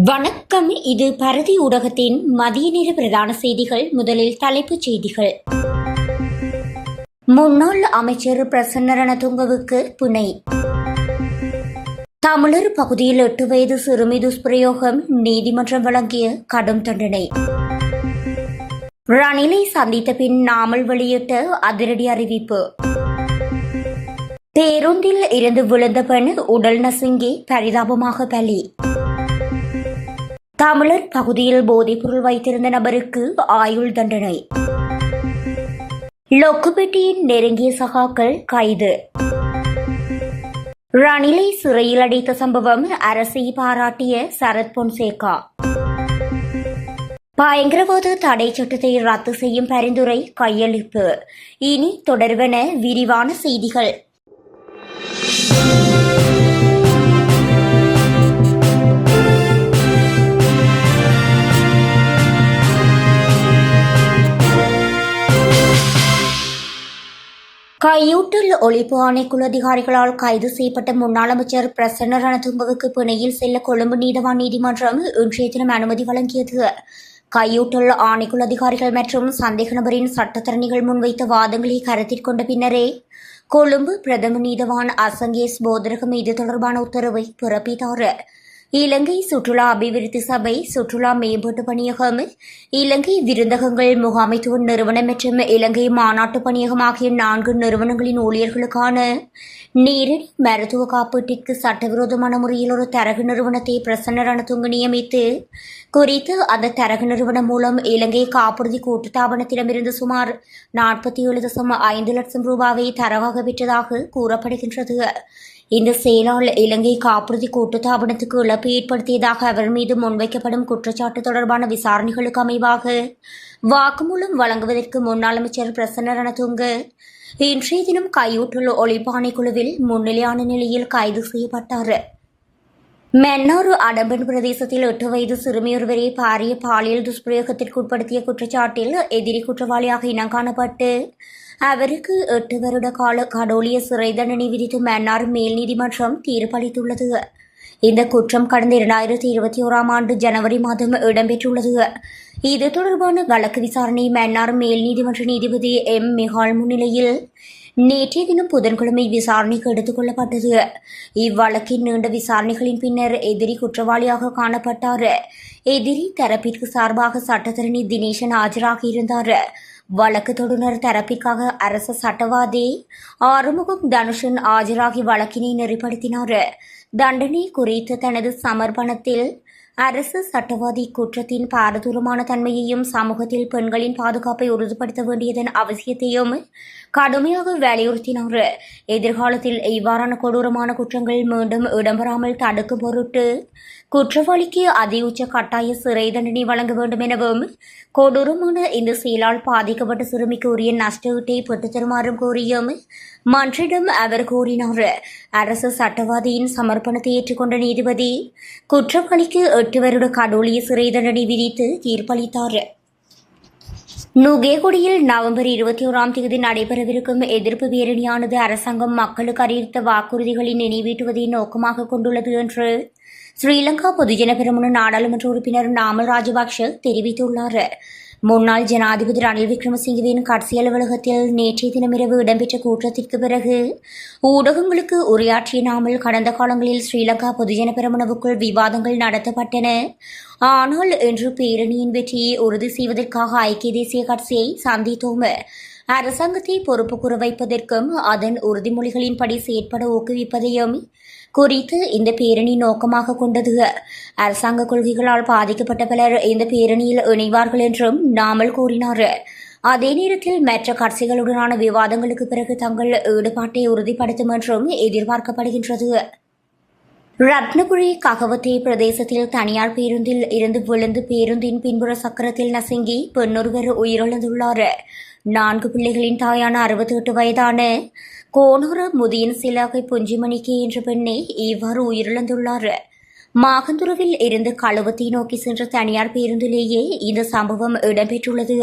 வணக்கம். இது பரதி ஊடகத்தின் மதிய நேர பிரதான செய்திகள். முதலில் தலைப்புச் செய்திகள். முன்னாள் அமைச்சர் பிரசன்ன ரணதுங்கவுக்கு பிணை. தமிழர் பகுதியில் 8 வயது சிறுமி துஷ்பிரயோகம், நீதிமன்றம் வழங்கிய கடும் தண்டனை. ரணிலை சந்தித்த பின் நாமல் வெளியிட்ட அதிரடி அறிவிப்பு. பேருந்தில் இருந்து விழுந்த பெண் உடல் நசுங்கி பரிதாபமாக பலி. தமிழர் பகுதியில் போதைப்பொருள் வைத்திருந்த நபருக்கு ஆயுள் தண்டனை. லொக்குபெட்டியின் நெருங்கிய சகாக்கள் கைது. ரணிலை சிறையில் அடைத்த சம்பவம் அரசை பாராட்டிய சரத் பொன்சேகா. பயங்கரவாத தடை சட்டத்தை ரத்து செய்யும் பரிந்துரை கையளிப்பு. இனி தொடர்வன விரிவான செய்திகள். கையூட்டல் ஒழிப்பு ஆணைக்குழு அதிகாரிகளால் கைது செய்யப்பட்ட முன்னாள் அமைச்சர் பிரசன்ன ரணதுங்கவுக்கு பிணையில் செல்ல கொழும்பு நீதவான் நீதிமன்றம் இன்றைய தினம் அனுமதி வழங்கியது. கையூட்டல் ஆணைக்குழு அதிகாரிகள் மற்றும் சந்தேக நபரின் சட்டத்தரணிகள் முன்வைத்த வாதங்களை கருத்தில் கொண்ட பின்னரே கொழும்பு பிரதம நீதவான் அசங்கேஸ் போதரகம் இது தொடர்பான உத்தரவை பிறப்பித்தார். இலங்கை சுற்றுலா அபிவிருத்தி சபை, சுற்றுலா மேம்பாட்டு பணியகம், இலங்கை விருந்தகங்கள் முகாமைத்துவ நிறுவனம் மற்றும் இலங்கை மாநாட்டு பணியகம் ஆகிய 4 நிறுவனங்களின் ஊழியர்களுக்கான நேரடி மருத்துவ காப்பீட்டிற்கு சட்டவிரோதமான முறையில் ஒரு தரகு நிறுவனத்தை பிரசன்ன ரணதுங்க நியமித்து குறித்து அந்த தரகு நிறுவனம் மூலம் இலங்கை காப்புறுதி கூட்டுத்தாபனத்திடமிருந்து சுமார் 47.5 லட்சம் ரூபாவை தரவாக பெற்றதாக கூறப்படுகின்றது. இந்த செயலால் இலங்கை காப்புறுதி கூட்டுத்தாபனத்துக்கு இழப்பு ஏற்படுத்தியதாக அவர் மீது முன்வைக்கப்படும் குற்றச்சாட்டு தொடர்பான விசாரணைகளுக்கு அமைவாக வாக்குமூலம் வழங்குவதற்கு முன்னாள் அமைச்சர் பிரசன்ன ரணதுங்க இன்றைய தினம் கையூட்டல் ஒழிப்பு ஆணைக்குழுவில் முன்னிலையான நிலையில் கைது செய்யப்பட்டார். மன்னார் அடம்பன் பிரதேசத்தில் 8 வயது சிறுமியொருவரை பாரிய பாலியல் துஷ்பிரயோகத்திற்கு உட்படுத்திய குற்றச்சாட்டில் எதிரி குற்றவாளியாக இனங்காணப்பட்டு அவருக்கு 8 வருட கால கடோலிய சிறை தண்டனை விதித்து மன்னார் மேல் நீதிமன்றம் தீர்ப்பளித்துள்ளது. இந்த குற்றம் கடந்த 2021 ஆண்டு ஜனவரி மாதம் இடம்பெற்றுள்ளது. இது தொடர்பான வழக்கு விசாரணை மன்னார் மேல் நீதிமன்ற நீதிபதி M. மிகால் முன்னிலையில் நேற்றைய தினம் புதன்கிழமை விசாரணைக்கு எடுத்துக் கொள்ளப்பட்டது. இவ்வழக்கின் நீண்ட விசாரணைகளின் பின்னர் எதிரி குற்றவாளியாக காணப்பட்டார். எதிரி தரப்பிற்கு சார்பாக சட்டத்தரணி தினேசன் ஆஜராகியிருந்தார். வழக்கு தொடுநர் தரப்பிற்காக அரச சட்டவாதி ஆறுமுகம் தனுஷன் ஆஜராகி வழக்கினை நெறிப்படுத்தினார். தண்டனை குறித்த தனது சமர்ப்பணத்தில் அரசு சட்டவாதி குற்றத்தின் பாரதூரமான தன்மையையும் சமூகத்தில் பெண்களின் பாதுகாப்பை உறுதிப்படுத்த வேண்டியதன் அவசியத்தையும் கடுமையாக வலியுறுத்தினார். எதிர்காலத்தில் இவ்வாறான கொடூரமான குற்றங்கள் மீண்டும் இடம்பெறாமல் தடுக்கும் பொருட்டு குற்றவாளிக்கு அதிஉச்ச கட்டாய சிறை தண்டனை வழங்க வேண்டும் எனவும் கொடூரமான இந்த செயலால் பாதிக்கப்பட்ட சிறுமிக்கு உரிய நஷ்டஈட்டை பெற்றுத் தருமாறும் கோரியும் மன்றிடம் அவர் கூறினார். அரசு சட்டவாதியின் சமர்ப்பணத்தை ஏற்றுக்கொண்ட நீதிபதி குற்றவாளிக்கு 8 வருட கடூழிய சிறை தண்டனை விதித்து தீர்ப்பளித்தார். நுகேகுடியில் நவம்பர் 21ஆம் தேதி நடைபெறவிருக்கும் எதிர்ப்பு பேரணியானது அரசாங்கம் மக்களுக்கு அறிவித்த வாக்குறுதிகளை நினைவேற்றுவதை நோக்கமாக கொண்டுள்ளது என்று ஸ்ரீலங்கா பொதுஜன பெரமுன நாடாளுமன்ற உறுப்பினர் நாமல் ராஜபக்ஷ தெரிவித்துள்ளார். முன்னாள் ஜனாதிபதி ரணில் விக்ரமசிங்கவின் கட்சி அலுவலகத்தில் நேற்றைய தினமிரவு இடம்பெற்ற கூட்டத்திற்கு பிறகு ஊடகங்களுக்கு உரையாற்றிய நாமல் கடந்த காலங்களில் ஸ்ரீலங்கா பொதுஜன பெரமுனவுக்குள் விவாதங்கள் நடத்தப்பட்டன. ஆனால் இன்று பேரணியின் வெற்றியை உறுதி செய்வதற்காக ஐக்கிய தேசிய கட்சியை சந்தித்தோம். அரசாங்கத்தை பொறுப்பு கூற வைப்பதற்கும் அதன் உறுதிமொழிகளின்படி செயற்பட ஊக்குவிப்பதையும் குறித்து இந்த பேரணி நோக்கமாக கொண்டது. அரசாங்க கொள்கைகளால் பாதிக்கப்பட்ட பலர் இந்த பேரணியில் இணைவார்கள் என்றும் நாமல் கூறினார். அதே நேரத்தில் மற்ற கட்சிகளுடனான விவாதங்களுக்கு பிறகு தங்கள் ஈடுபாட்டை உறுதிப்படுத்தும் என்றும் எதிர்பார்க்கப்படுகின்றது. ரத்னபுரி ககவத்தை பிரதேசத்தில் தனியார் பேருந்தில் இருந்து விழுந்து பேருந்தின் பின்புற சக்கரத்தில் நசுங்கி பெண்ணொருவர் உயிரிழந்துள்ளார். 4 பிள்ளைகளின் தாயான 68 வயதான கோனூர முதியன் சிலாகை புஞ்சிமணிக்கே என்ற பெண்ணை இவ்வாறு உயிரிழந்துள்ளார். மாகந்துருவில் இருந்து களுவத்தை நோக்கி சென்ற தனியார் பேருந்திலேயே இந்த சம்பவம் இடம்பெற்றுள்ளது.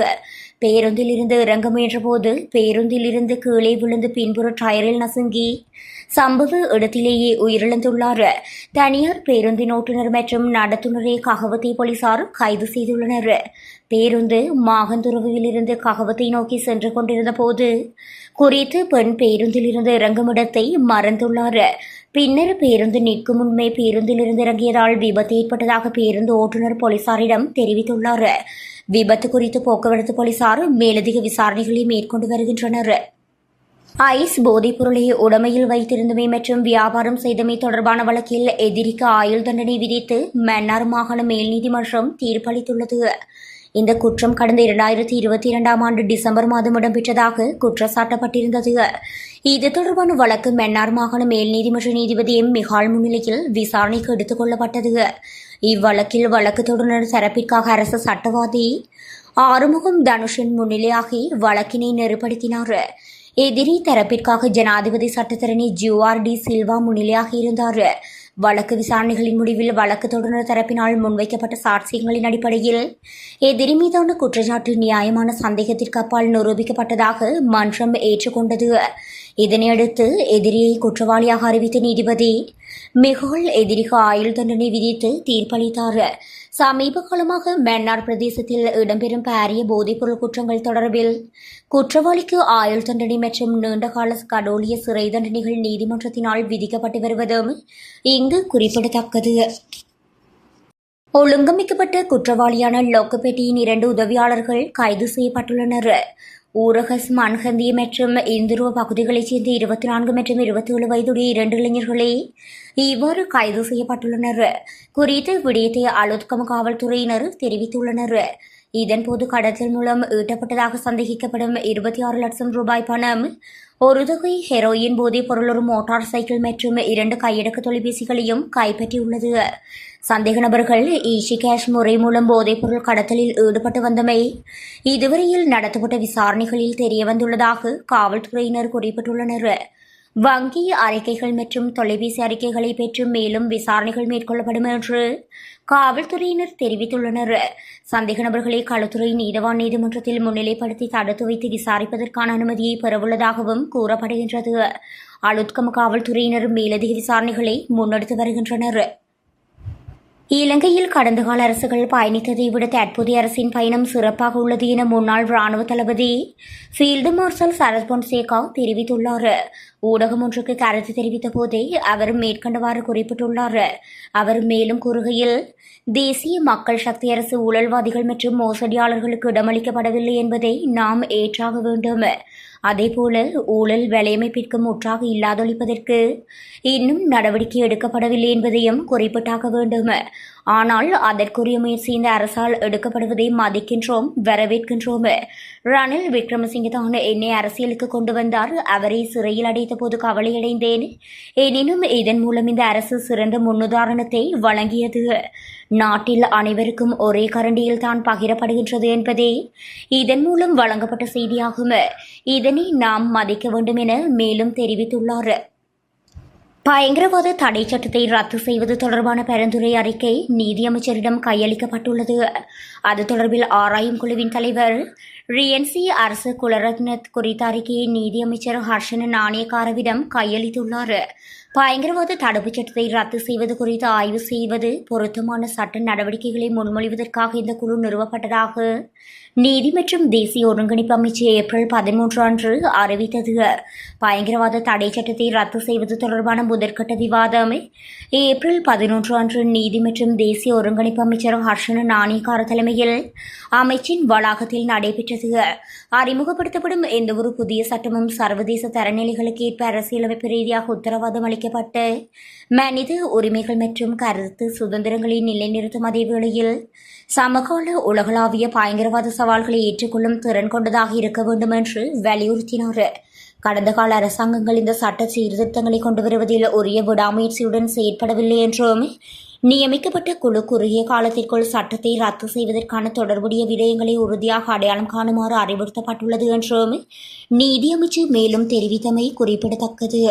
பேருந்தில் இருந்து இறங்க முயன்றபோது பேருந்தில் இருந்து கீழே விழுந்து பின்புற டயரில் நசுங்கி சம்பவ இடத்திலேயே உயிரிழந்துள்ளார். தனியார் பேருந்தின் ஓட்டுநர் மற்றும் நடத்துனரை ககவத்தை போலீசார் கைது செய்துள்ளனர். பேருந்து மாகந்துருவில் இருந்து ககவத்தை நோக்கி சென்று கொண்டிருந்த போது குறித்து பெண் பேருந்தில் இருந்து இறங்கும் இடத்தை மறந்துள்ளார். பின்னர் பேருந்து நிற்கும் முன்பே பேருந்திலிருந்து இறங்கியதால் விபத்து ஏற்பட்டதாக பேருந்து ஓட்டுநர் போலீசாரிடம் தெரிவித்துள்ளார். விபத்து குறித்து போக்குவரத்து போலீசார் மேலதிக விசாரணைகளை மேற்கொண்டு வருகின்றனர். ஐஸ் போதைப்பொருளை உடமையில் வைத்திருந்தமை மற்றும் வியாபாரம் செய்தமை தொடர்பான வழக்கில் எதிரிக்கு ஆயுள் தண்டனை விதித்து மன்னார் மாகாண மேல் நீதிமன்றம் தீர்ப்பளித்துள்ளது. இந்த குற்றம் கடந்த 2022ஆம் ஆண்டு டிசம்பர் மாதம் இடம்பெற்றதாக குற்றச்சாட்டப்பட்டிருந்தது. இது தொடர்பான வழக்கு மன்னார் மாகாண மேல் நீதிமன்ற நீதிபதி எம் மிகால் முன்னிலையில் விசாரணைக்கு எடுத்துக் கொள்ளப்பட்டது. இவ்வழக்கில் வழக்கு தொடர்ந்த தரப்பிற்காக அரசு சட்டவாதி ஆறுமுகம் தனுஷன் முன்னிலையாகி வழக்கினை நெருப்படுத்தினார். எதிரி தரப்பிற்காக ஜனாதிபதி சட்டத்தரணி ஜூஆர்.டி. சில்வா முன்னிலையாக இருந்தார். வழக்கு விசாரணைகளின் முடிவில் வழக்கு தொடர்ந்த தரப்பினால் முன்வைக்கப்பட்ட சாட்சியங்களின் அடிப்படையில் எதிரி மீதான குற்றச்சாட்டு நியாயமான சந்தேகத்திற்கு அப்பால் நிரூபிக்கப்பட்டதாக மன்றம் ஏற்றுக்கொண்டது. இதனையடுத்து எதிரியை குற்றவாளியாக அறிவித்த நீதிபதி மிகால் எதிரிக்கு ஆயுள் தண்டனை விதித்து தீர்ப்பளித்தார். சமீப காலமாக மன்னார் பிரதேசத்தில் இடம்பெறும் பாரிய போதைப்பொருள் குற்றங்கள் தொடர்பில் குற்றவாளிக்கு ஆயுள் தண்டனை மற்றும் நீண்டகால கடோலிய சிறை தண்டனைகள் நீதிமன்றத்தினால் விதிக்கப்பட்டு வருவதும் இங்கு குறிப்பிடத்தக்கது. ஒழுங்கமைக்கப்பட்ட குற்றவாளியான லோக்கபெட்டியின் 2 உதவியாளர்கள் கைது செய்யப்பட்டுள்ளனர். ஊரகஸ் மன்ஹந்திய மற்றும் இந்துருவ பகுதிகளைச் சேர்ந்த 24 மற்றும் 27 வயதுடைய 2 இளைஞர்களே இவ்வாறு கைது செய்யப்பட்டுள்ளனர். குறித்த விடயத்தை அலுத்கம காவல்துறையினர் தெரிவித்துள்ளனர். இதன்போது கடத்தல் மூலம் ஈட்டப்பட்டதாக சந்தேகிக்கப்படும் 26 லட்சம் ரூபாய் பணம், ஒரு தொகை ஹெரோயின் போதைப் பொருள், ஒரு மோட்டார் சைக்கிள் மற்றும் 2 கையடக்க தொலைபேசிகளையும் கைப்பற்றியுள்ளது. சந்தேக நபர்கள் ஈஸி கேஷ் முறை மூலம் போதைப்பொருள் கடத்தலில் ஈடுபட்டு வந்தமை இதுவரையில் நடத்தப்பட்ட விசாரணைகளில் தெரியவந்துள்ளதாக காவல்துறையினர் குறிப்பிட்டுள்ளனர். வங்கி அறிக்கைகள் மற்றும் தொலைபேசி அறிக்கைகளை பெற்று மேலும் விசாரணைகள் மேற்கொள்ளப்படும் என்று காவல்துறையினர் தெரிவித்துள்ளனர். சந்தேக நபர்களை களுத்துறை நீதவான் நீதிமன்றத்தில் முன்னிலைப்படுத்தி தடுத்து வைத்து விசாரிப்பதற்கான அனுமதியை பெறவுள்ளதாகவும் கூறப்படுகின்றது. அலுத்கம காவல்துறையினர் மேலதிக விசாரணைகளை முன்னெடுத்து வருகின்றனர். இலங்கையில் கடந்த கால அரசுகள் பயணித்ததை விட தற்போதைய அரசின் பயணம் சிறப்பாக உள்ளது என முன்னாள் ராணுவ தளபதி ஃபீல்டு மார்ஷல் சரத் பொன்சேகா தெரிவித்துள்ளார். ஊடகம் ஒன்றுக்கு கருத்து தெரிவித்த போதே அவர் மேற்கண்டவாறு குறிப்பிட்டுள்ளார். அவர் மேலும் கூறுகையில், தேசிய மக்கள் சக்தி அரசு ஊழல்வாதிகள் மற்றும் மோசடியாளர்களுக்கு இடமளிக்கப்படவில்லை என்பதை நாம் ஏற்றாக வேண்டும். அதேபோல ஊழல் வலையமைப்பிற்கு முற்றாக இல்லாதொழிப்பதற்கு இன்னும் நடவடிக்கை எடுக்கப்படவில்லை என்பதையும் குறிப்பிட்டாக வேண்டும். ஆனால் அதற்குரிய முயற்சி இந்த அரசால் எடுக்கப்படுவதை மதிக்கின்றோம், வரவேற்கின்றோம். ரணில் விக்ரமசிங்கே தான் என்னை அரசியலுக்கு கொண்டு வந்தார். அவரை சிறையில் அடைத்த போது கவலையடைந்தேன். எனினும் இதன் மூலம் இந்த அரசு சிறந்த முன்னுதாரணத்தை வழங்கியது. நாட்டில் அனைவருக்கும் ஒரே கரண்டியில் தான் பகிரப்படுகின்றது என்பதே இதன் மூலம் வழங்கப்பட்ட செய்தியாகும். இதனை நாம் மதிக்க வேண்டும் என மேலும் தெரிவித்துள்ளார். பயங்கரவாத தடை சட்டத்தை ரத்து செய்வது தொடர்பான பரிந்துரை அறிக்கை நீதியமைச்சரிடம் கையளிக்கப்பட்டுள்ளது. அது தொடர்பில் ஆராயும் குழுவின் தலைவர் ரியன்சி அரசு குலரத்ன குறித்த அறிக்கையை நீதியமைச்சர் ஹர்ஷன நாணயக்காரவிடம் கையளித்துள்ளார். பயங்கரவாத தடுப்புச் சட்டத்தை ரத்து செய்வது குறித்து ஆய்வு செய்வது பொருத்தமான சட்ட நடவடிக்கைகளை முன்மொழிவதற்காக இந்த குழு நிறுவப்பட்டதாக நீதி மற்றும் தேசிய ஒருங்கிணைப்பு அமைச்சு ஏப்ரல் 13 அன்று அறிவித்தது. பயங்கரவாத தடை சட்டத்தை ரத்து செய்வது தொடர்பான முதற்கட்ட விவாதம் ஏப்ரல் 11 அன்று நீதி மற்றும் தேசிய ஒருங்கிணைப்பு அமைச்சர் ஹர்ஷன நாணயக்கார தலைமையில் அமைச்சின் வளாகத்தில் நடைபெற்றது. அறிமுகப்படுத்தப்படும் எந்தவொரு புதிய சட்டமும் சர்வதேச தரநிலைகளுக்கு ஏற்ப அரசியலமைப்பு ரீதியாக உத்தரவாதம் அளிக்கப்பட்டு மனித உரிமைகள் மற்றும் கருத்து சுதந்திரங்களை நிலைநிறுத்தும் அதே வேளையில் சமகால உலகளாவிய பயங்கரவாத சவால்களை ஏற்றுக்கொள்ளும் திறன் கொண்டதாக இருக்க வேண்டும் என்று வலியுறுத்தினார். கடந்த கால அரசாங்கங்கள் இந்த சட்ட சீர்திருத்தங்களை கொண்டு வருவதில் உரிய விடாமுயற்சியுடன் செயற்படவில்லை என்றும் நியமிக்கப்பட்ட குழு குறுகிய காலத்திற்குள் சட்டத்தை ரத்து செய்வதற்கான தொடர்புடைய விடயங்களை உறுதியாக அடையாளம் காணுமாறு அறிவுறுத்தப்பட்டுள்ளது என்றும் நீதியமைச்சு மேலும் தெரிவித்தமை குறிப்பிடத்தக்கது.